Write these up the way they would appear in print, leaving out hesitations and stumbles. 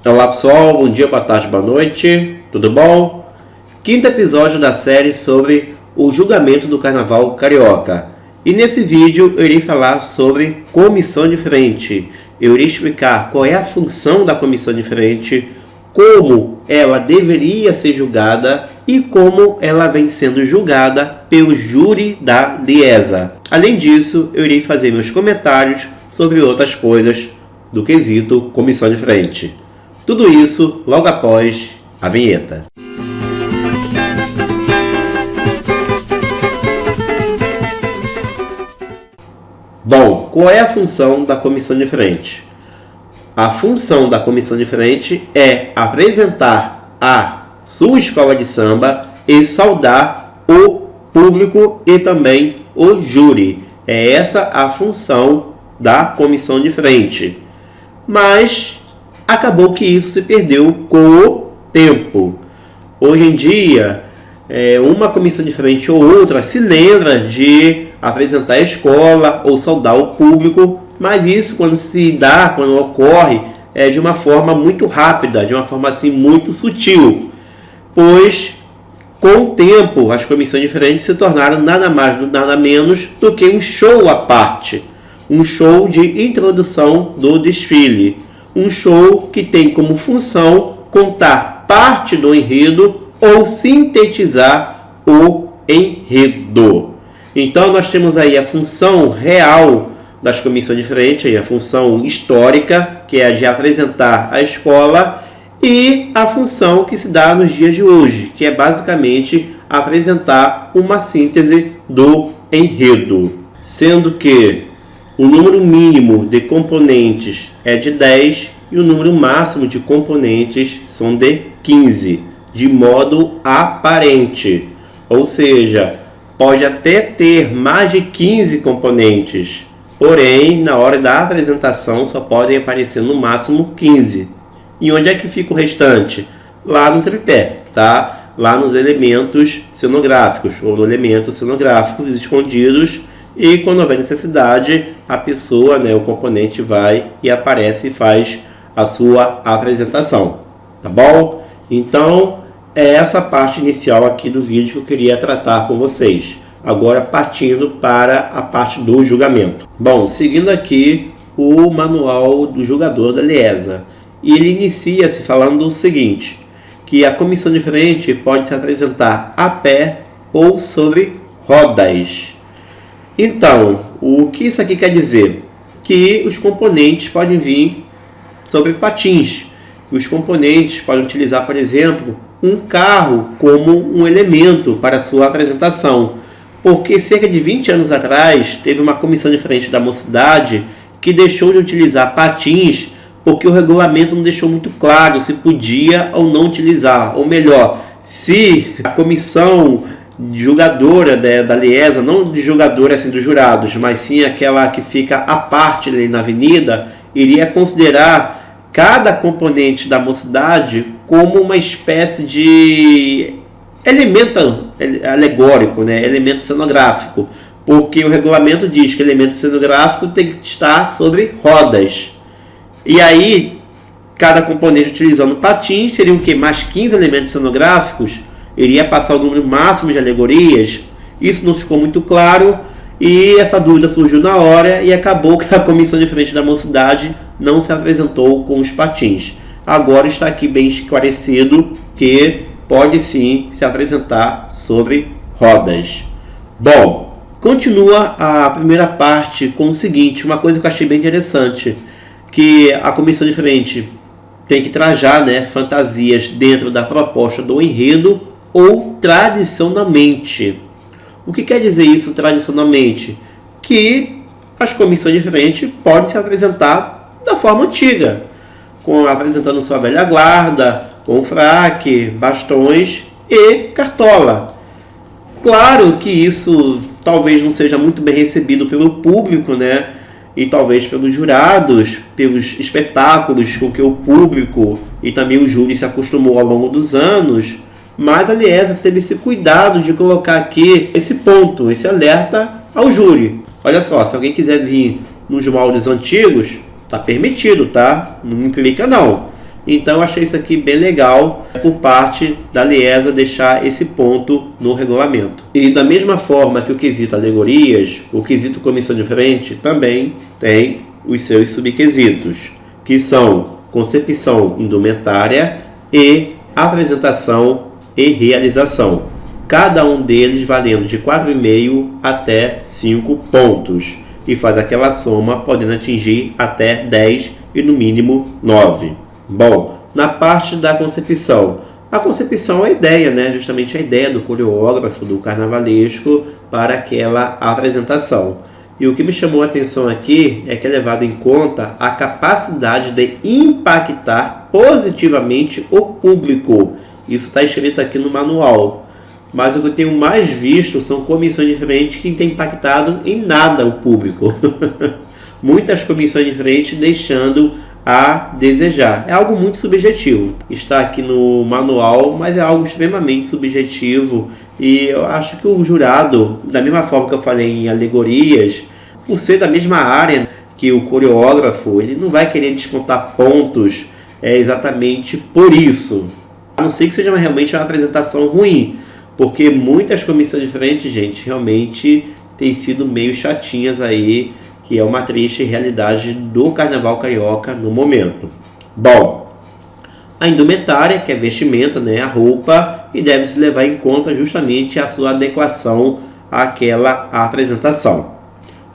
Olá pessoal, bom dia, boa tarde, boa noite, tudo bom? Quinto episódio da série sobre o julgamento do Carnaval Carioca. E nesse vídeo eu irei falar sobre comissão de frente. Eu irei explicar qual é a função da comissão de frente, como ela deveria ser julgada e como ela vem sendo julgada pelo júri da Liesa. Além disso, eu irei fazer meus comentários sobre outras coisas do quesito comissão de frente. Tudo isso logo após a vinheta. Bom, qual é a função da comissão de frente? A função da comissão de frente é apresentar a sua escola de samba e saudar o público e também o júri. É essa a função da comissão de frente. Mas acabou que isso se perdeu com o tempo. Hoje em dia, uma comissão de frente ou outra se lembra de apresentar a escola ou saudar o público, mas isso quando ocorre, é de uma forma muito rápida, de uma forma assim muito sutil, pois com o tempo as comissões de frente se tornaram nada mais, nada menos do que um show à parte, um show de introdução do desfile. Um show que tem como função contar parte do enredo ou sintetizar o enredo. Então nós temos aí a função real das comissões de frente, aí a função histórica, que é a de apresentar a escola, e a função que se dá nos dias de hoje, que é basicamente apresentar uma síntese do enredo. Sendo que o número mínimo de componentes é de 10 e o número máximo de componentes são de 15, de modo aparente. Ou seja, pode até ter mais de 15 componentes, porém, na hora da apresentação só podem aparecer no máximo 15. E onde é que fica o restante? Lá no tripé, tá? Lá nos elementos cenográficos, ou no elementos cenográficos escondidos. E quando houver necessidade, a pessoa, o componente vai e aparece e faz a sua apresentação, tá bom? Então, é essa parte inicial aqui do vídeo que eu queria tratar com vocês. Agora, partindo para a parte do julgamento. Bom, seguindo aqui o manual do julgador da Liesa. E ele inicia-se falando o seguinte, que a comissão de frente pode se apresentar a pé ou sobre rodas. Então, o que isso aqui quer dizer? Que os componentes podem vir sobre patins. Os componentes podem utilizar, por exemplo, um carro como um elemento para sua apresentação. Porque cerca de 20 anos atrás, teve uma comissão de frente da mocidade que deixou de utilizar patins porque o regulamento não deixou muito claro se podia ou não utilizar. Ou melhor, se a comissão julgadora da Liesa, não de julgadora assim dos jurados, mas sim aquela que fica à parte ali na avenida, iria considerar cada componente da mocidade como uma espécie de elemento alegórico, elemento cenográfico, porque o regulamento diz que elemento cenográfico tem que estar sobre rodas. E aí, cada componente utilizando patins, seriam o quê? Mais 15 elementos cenográficos, iria passar o número máximo de alegorias. Isso não ficou muito claro e essa dúvida surgiu na hora e acabou que a comissão de frente da mocidade não se apresentou com os patins. Agora está aqui bem esclarecido que pode sim se apresentar sobre rodas. Bom, continua a primeira parte com o seguinte, uma coisa que eu achei bem interessante, que a comissão de frente tem que trajar fantasias dentro da proposta do enredo ou tradicionalmente. O que quer dizer isso tradicionalmente? Que as comissões de frente podem se apresentar da forma antiga, apresentando sua velha guarda, com fraque, bastões e cartola. Claro que isso talvez não seja muito bem recebido pelo público, e talvez pelos jurados, pelos espetáculos com que o público e também o júri se acostumou ao longo dos anos, mas a Liesa teve esse cuidado de colocar aqui esse ponto, esse alerta ao júri. Olha só, se alguém quiser vir nos moldes antigos, tá permitido, tá? Não implica não. Então eu achei isso aqui bem legal por parte da Liesa deixar esse ponto no regulamento. E da mesma forma que o quesito alegorias, o quesito comissão de frente também tem os seus subquesitos, que são concepção indumentária e apresentação e realização. Cada um deles valendo de 4,5 até 5 pontos. E faz aquela soma podendo atingir até 10 e no mínimo 9. Bom, na parte da concepção. A concepção é a ideia, né? Justamente a ideia do coreógrafo, do carnavalesco para aquela apresentação. E o que me chamou a atenção aqui é que é levado em conta a capacidade de impactar positivamente o público. Isso está escrito aqui no manual. Mas o que eu tenho mais visto são comissões diferentes que não têm impactado em nada o público. Muitas comissões diferentes deixando a desejar. É algo muito subjetivo. Está aqui no manual, mas é algo extremamente subjetivo. E eu acho que o jurado, da mesma forma que eu falei em alegorias, por ser da mesma área que o coreógrafo, ele não vai querer descontar pontos exatamente por isso. A não ser que seja realmente uma apresentação ruim. Porque muitas comissões diferentes, gente, realmente têm sido meio chatinhas aí, que é uma triste realidade do carnaval carioca no momento. Bom, a indumentária, que é vestimenta, né, a roupa, e deve se levar em conta justamente a sua adequação àquela apresentação.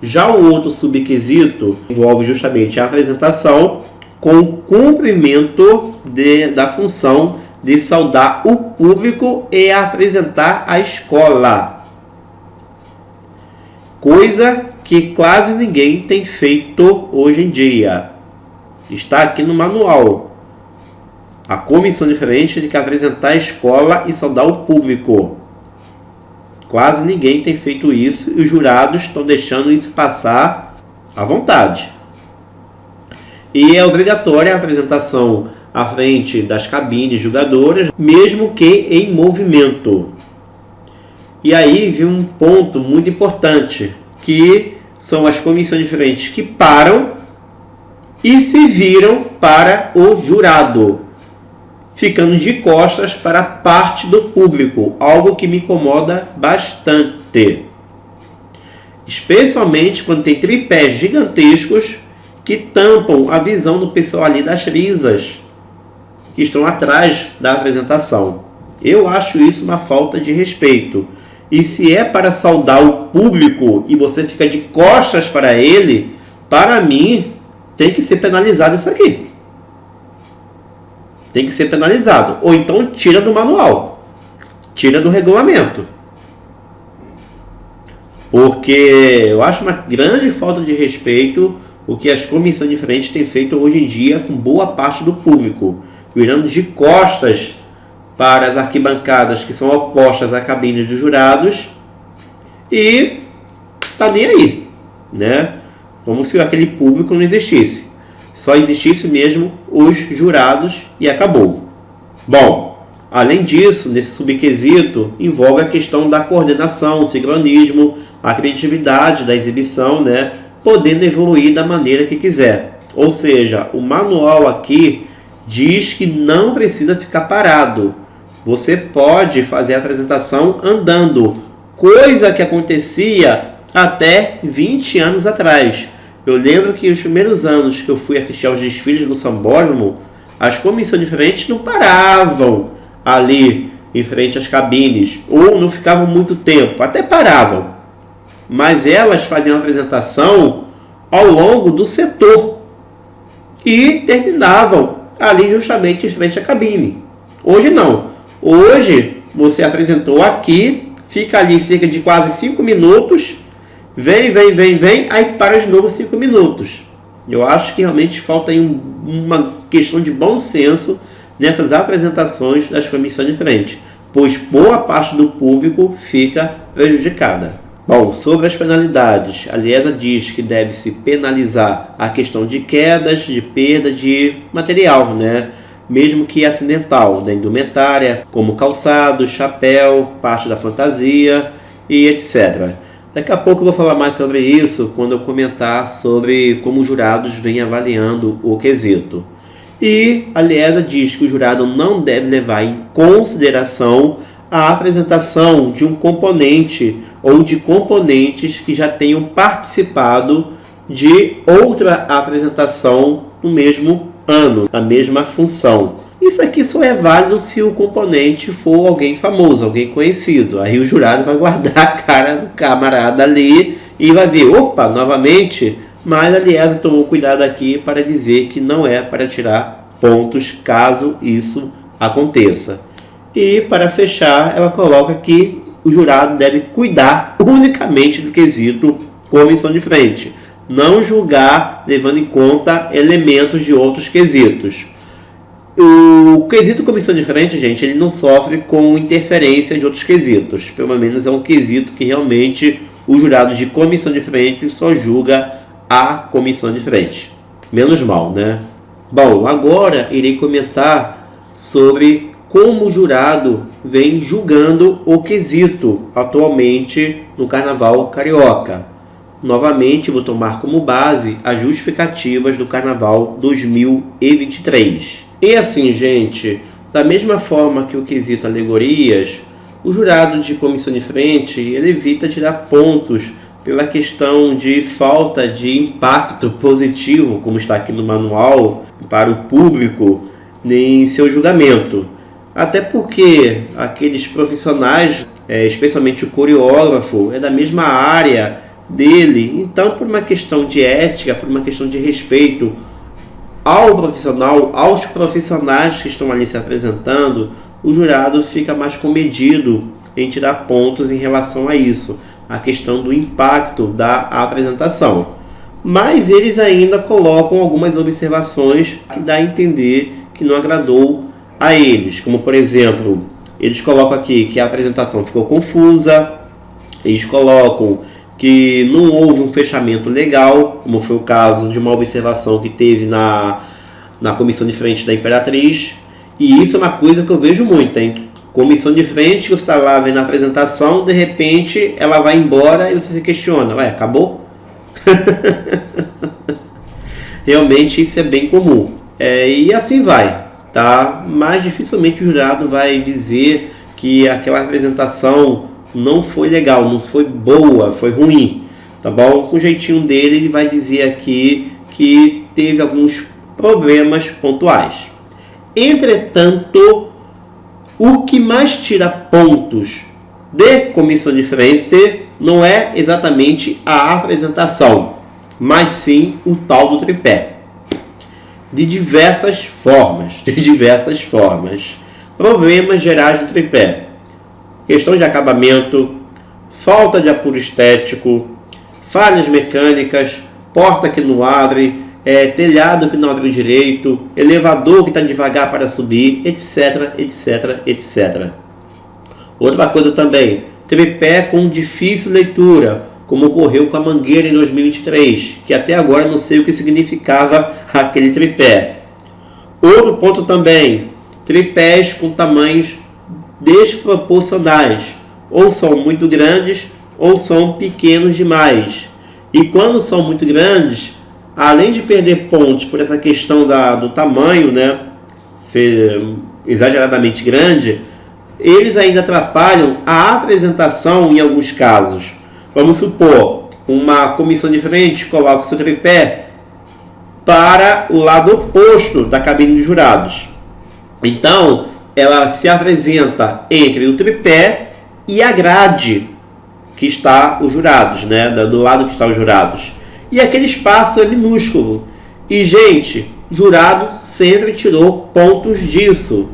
Já o outro subquisito envolve justamente a apresentação com o cumprimento da função de saudar o público e apresentar a escola. Coisa que quase ninguém tem feito hoje em dia. Está aqui no manual. A comissão diferente tem que apresentar a escola e saudar o público. Quase ninguém tem feito isso e os jurados estão deixando isso passar à vontade. E é obrigatória a apresentação à frente das cabines julgadoras, mesmo que em movimento. E aí vem um ponto muito importante, que são as comissões diferentes que param e se viram para o jurado, ficando de costas para a parte do público, algo que me incomoda bastante. Especialmente quando tem tripés gigantescos que tampam a visão do pessoal ali das risas, que estão atrás da apresentação. Eu acho isso uma falta de respeito. E se é para saudar o público e você fica de costas para ele, para mim, tem que ser penalizado isso aqui. Tem que ser penalizado. Ou então tira do manual. Tira do regulamento. Porque eu acho uma grande falta de respeito o que as comissões diferentes têm feito hoje em dia com boa parte do público, virando de costas para as arquibancadas que são opostas à cabine dos jurados e tá nem aí, né? Como se aquele público não existisse. Só existisse mesmo os jurados e acabou. Bom, além disso, nesse subquisito envolve a questão da coordenação, sincronismo, a criatividade da exibição, né? Podendo evoluir da maneira que quiser. Ou seja, o manual aqui diz que não precisa ficar parado. Você pode fazer a apresentação andando, coisa que acontecia até 20 anos atrás. Eu lembro que os primeiros anos que eu fui assistir aos desfiles do Sambódromo, as comissões diferentes não paravam ali em frente às cabines, ou não ficavam muito tempo, até paravam. Mas elas faziam a apresentação ao longo do setor e terminavam ali justamente em frente à cabine. Hoje não. Hoje você apresentou aqui, fica ali cerca de quase 5 minutos, vem, aí para de novo 5 minutos. Eu acho que realmente falta aí uma questão de bom senso nessas apresentações das comissões diferentes, pois boa parte do público fica prejudicada. Bom, sobre as penalidades, a Liesa diz que deve-se penalizar a questão de quedas, de perda de material, né? Mesmo que acidental, da indumentária, como calçado, chapéu, parte da fantasia e etc. Daqui a pouco eu vou falar mais sobre isso quando eu comentar sobre como os jurados vêm avaliando o quesito. E a Liesa diz que o jurado não deve levar em consideração a apresentação de um componente ou de componentes que já tenham participado de outra apresentação no mesmo ano, na mesma função. Isso aqui só é válido se o componente for alguém famoso, alguém conhecido. Aí o jurado vai guardar a cara do camarada ali e vai ver, opa, novamente, mas a Liesa tomou cuidado aqui para dizer que não é para tirar pontos caso isso aconteça. E para fechar, ela coloca que o jurado deve cuidar unicamente do quesito comissão de frente, não julgar levando em conta elementos de outros quesitos. O quesito comissão de frente, gente, ele não sofre com interferência de outros quesitos. Pelo menos é um quesito que realmente o jurado de comissão de frente só julga a comissão de frente. Menos mal, né? Bom, agora irei comentar sobre como o jurado vem julgando o quesito atualmente no Carnaval Carioca. Novamente, vou tomar como base as justificativas do Carnaval 2023. E assim, gente, da mesma forma que o quesito alegorias, o jurado de comissão de frente ele evita tirar pontos pela questão de falta de impacto positivo, como está aqui no manual, para o público em seu julgamento. Até porque aqueles profissionais, especialmente o coreógrafo, é da mesma área dele. Então, por uma questão de ética, por uma questão de respeito ao profissional, aos profissionais que estão ali se apresentando, o jurado fica mais comedido em tirar pontos em relação a isso, a questão do impacto da apresentação. Mas eles ainda colocam algumas observações que dá a entender que não agradou a eles, como por exemplo, eles colocam aqui que a apresentação ficou confusa, eles colocam que não houve um fechamento legal, como foi o caso de uma observação que teve na comissão de frente da Imperatriz. E isso é uma coisa que eu vejo muito, hein? Comissão de frente, você está lá vendo a apresentação, de repente ela vai embora e você se questiona, ué, acabou? Realmente isso é bem comum. E assim vai, tá? Mas dificilmente o jurado vai dizer que aquela apresentação não foi legal, não foi boa, foi ruim, tá bom? Com o jeitinho dele, ele vai dizer aqui que teve alguns problemas pontuais. Entretanto, o que mais tira pontos de comissão de frente não é exatamente a apresentação, mas sim o tal do tripé. De diversas formas. Problemas gerais do tripé. Questão de acabamento, falta de apuro estético, falhas mecânicas, porta que não abre, telhado que não abre direito, elevador que está devagar para subir, etc, etc, etc. Outra coisa também, tripé com difícil leitura, como ocorreu com a Mangueira em 2023, que até agora não sei o que significava aquele tripé. Outro ponto também, tripés com tamanhos desproporcionais, ou são muito grandes ou são pequenos demais. E quando são muito grandes, além de perder pontos por essa questão do tamanho, né, ser exageradamente grande, eles ainda atrapalham a apresentação em alguns casos. Vamos supor, uma comissão de frente coloca o seu tripé para o lado oposto da cabine de jurados. Então, ela se apresenta entre o tripé e a grade que está os jurados, né? Do lado que está os jurados. E aquele espaço é minúsculo. E, gente, jurado sempre tirou pontos disso,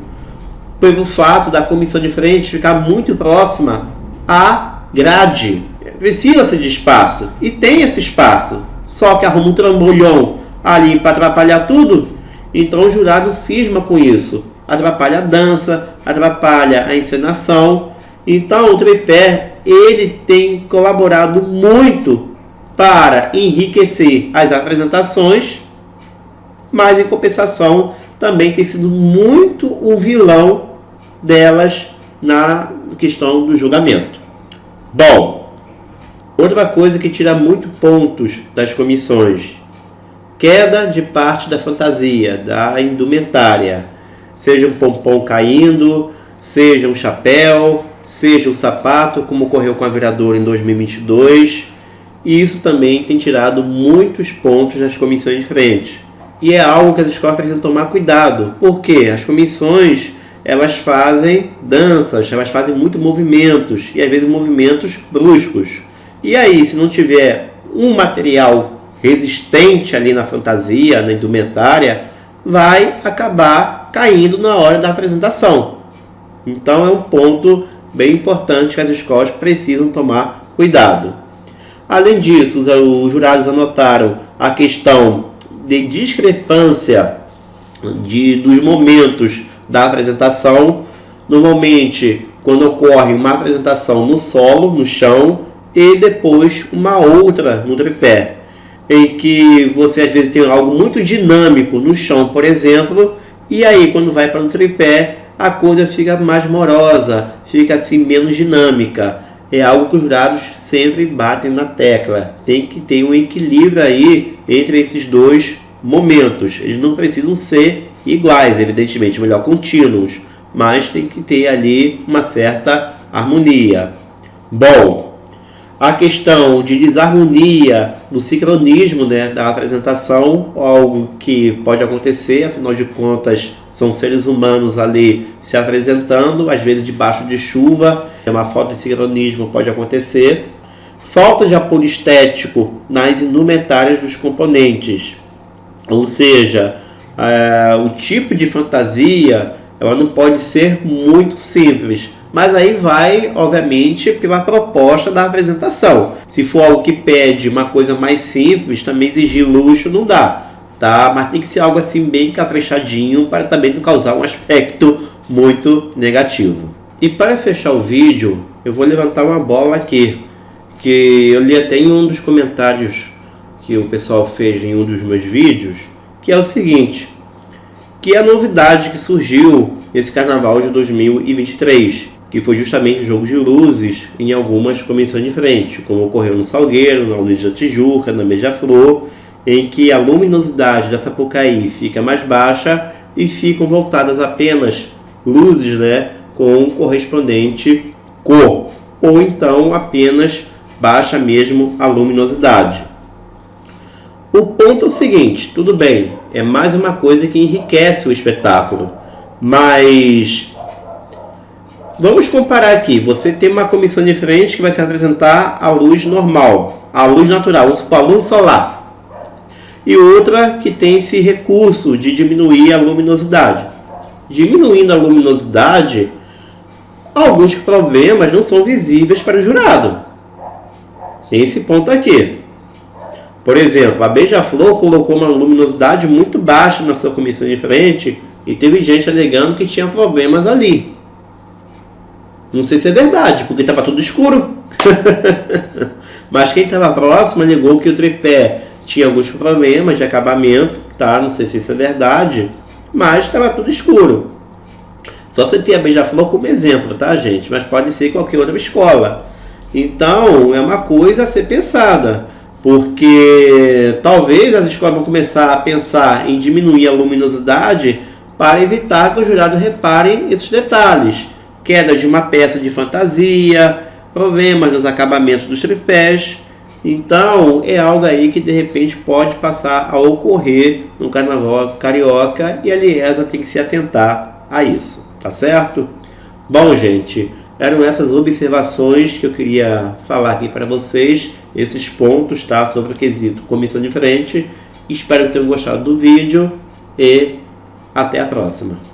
pelo fato da comissão de frente ficar muito próxima à grade. Precisa-se de espaço, e tem esse espaço, só que arruma um trambolhão ali para atrapalhar tudo. Então o jurado cisma com isso. Atrapalha a dança, atrapalha a encenação. Então o tripé ele tem colaborado muito para enriquecer as apresentações, mas em compensação também tem sido muito o vilão delas na questão do julgamento. Bom, outra coisa que tira muito pontos das comissões, queda de parte da fantasia, da indumentária, seja um pompom caindo, seja um chapéu, seja um sapato, como ocorreu com a Viradouro em 2022, e isso também tem tirado muitos pontos das comissões diferentes. E é algo que as escolas precisam tomar cuidado, porque as comissões, elas fazem danças, elas fazem muitos movimentos, e às vezes movimentos bruscos. E aí, se não tiver um material resistente ali na fantasia, na indumentária, vai acabar caindo na hora da apresentação. Então é um ponto bem importante que as escolas precisam tomar cuidado. Além disso, os jurados anotaram a questão de discrepância dos momentos da apresentação. Normalmente, quando ocorre uma apresentação no solo, no chão, e depois uma outra no tripé, em que você às vezes tem algo muito dinâmico no chão, por exemplo, e aí quando vai para o tripé, a coisa fica mais morosa, fica assim menos dinâmica. É algo que os jurados sempre batem na tecla. Tem que ter um equilíbrio aí entre esses dois momentos. Eles não precisam ser iguais, evidentemente, melhor contínuos, mas tem que ter ali uma certa harmonia. Bom, a questão de desarmonia, do sincronismo, né, da apresentação, algo que pode acontecer, afinal de contas, são seres humanos ali se apresentando, às vezes debaixo de chuva, uma falta de sincronismo pode acontecer. Falta de apoio estético nas indumentárias dos componentes, ou seja, o tipo de fantasia ela não pode ser muito simples, mas aí vai, obviamente, pela proposta da apresentação. Se for algo que pede uma coisa mais simples, também exigir luxo não dá, tá? Mas tem que ser algo assim bem caprichadinho para também não causar um aspecto muito negativo. E para fechar o vídeo, eu vou levantar uma bola aqui, que eu li até em um dos comentários que o pessoal fez em um dos meus vídeos, que é o seguinte, que é a novidade que surgiu nesse carnaval de 2023, que foi justamente o jogo de luzes em algumas comissões diferentes, como ocorreu no Salgueiro, na Unidos da Tijuca, na Beija-Flor, em que a luminosidade da Sapucaí fica mais baixa e ficam voltadas apenas luzes, né, com correspondente cor, ou então apenas baixa mesmo a luminosidade. O ponto é o seguinte, tudo bem, é mais uma coisa que enriquece o espetáculo, mas vamos comparar aqui, você tem uma comissão diferente que vai se apresentar a luz normal, a luz natural, vamos supor, a luz solar, e outra que tem esse recurso de diminuir a luminosidade. Diminuindo a luminosidade, alguns problemas não são visíveis para o jurado. Tem esse ponto aqui. Por exemplo, a Beija-Flor colocou uma luminosidade muito baixa na sua comissão de frente e teve gente alegando que tinha problemas ali. Não sei se é verdade, porque estava tudo escuro. Mas quem estava próximo alegou que o tripé tinha alguns problemas de acabamento, tá? Não sei se isso é verdade, mas estava tudo escuro. Só você ter a Beija-Flor como exemplo, tá, gente? Mas pode ser qualquer outra escola. Então, é uma coisa a ser pensada, porque talvez as escolas vão começar a pensar em diminuir a luminosidade para evitar que o jurado repare esses detalhes. Queda de uma peça de fantasia, problemas nos acabamentos dos tripés. Então, é algo aí que de repente pode passar a ocorrer no carnaval carioca e a Liesa tem que se atentar a isso, tá certo? Bom, gente, eram essas observações que eu queria falar aqui para vocês, esses pontos, tá, sobre o quesito comissão diferente. Espero que tenham gostado do vídeo e até a próxima.